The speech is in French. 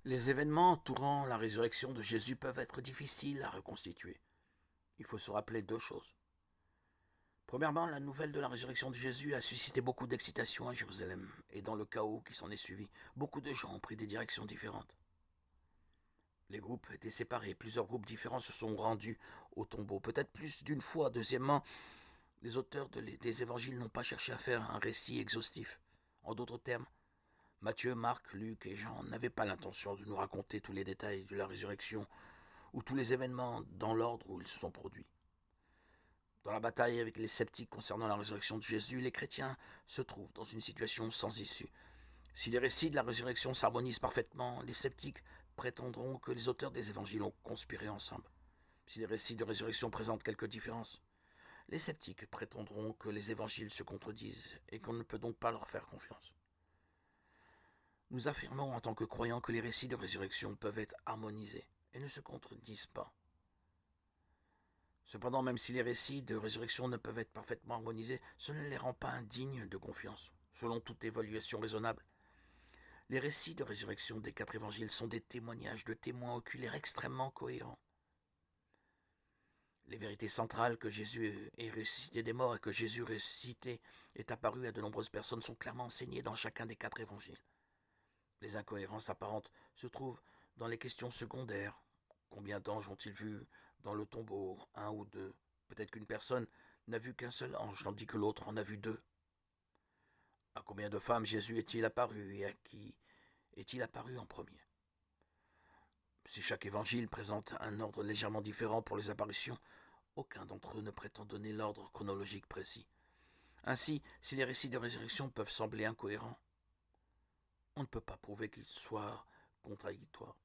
Les événements entourant la résurrection de Jésus peuvent être difficiles à reconstituer. Il faut se rappeler deux choses. Premièrement, la nouvelle de la résurrection de Jésus a suscité beaucoup d'excitation à Jérusalem, et dans le chaos qui s'en est suivi, beaucoup de gens ont pris des directions différentes. Les groupes étaient séparés, plusieurs groupes différents se sont rendus au tombeau, peut-être plus d'une fois. Deuxièmement, les auteurs des évangiles n'ont pas cherché à faire un récit exhaustif. En d'autres termes, Matthieu, Marc, Luc et Jean n'avaient pas l'intention de nous raconter tous les détails de la résurrection ou tous les événements dans l'ordre où ils se sont produits. Dans la bataille avec les sceptiques concernant la résurrection de Jésus, les chrétiens se trouvent dans une situation sans issue. Si les récits de la résurrection s'harmonisent parfaitement, les sceptiques prétendront que les auteurs des évangiles ont conspiré ensemble. Si les récits de résurrection présentent quelques différences, les sceptiques prétendront que les évangiles se contredisent et qu'on ne peut donc pas leur faire confiance. Nous affirmons en tant que croyants que les récits de résurrection peuvent être harmonisés et ne se contredisent pas. Cependant, même si les récits de résurrection ne peuvent être parfaitement harmonisés, ce ne les rend pas indignes de confiance, selon toute évaluation raisonnable. Les récits de résurrection des quatre évangiles sont des témoignages de témoins oculaires extrêmement cohérents. Les vérités centrales que Jésus est ressuscité des morts et que Jésus ressuscité est apparu à de nombreuses personnes sont clairement enseignées dans chacun des quatre évangiles. Les incohérences apparentes se trouvent dans les questions secondaires. Combien d'anges ont-ils vu dans le tombeau? Un ou deux? Peut-être qu'une personne n'a vu qu'un seul ange, tandis que l'autre en a vu deux. À combien de femmes Jésus est-il apparu et à qui est-il apparu en premier? Si chaque évangile présente un ordre légèrement différent pour les apparitions, aucun d'entre eux ne prétend donner l'ordre chronologique précis. Ainsi, si les récits de résurrection peuvent sembler incohérents, on ne peut pas prouver qu'ils soient contradictoires.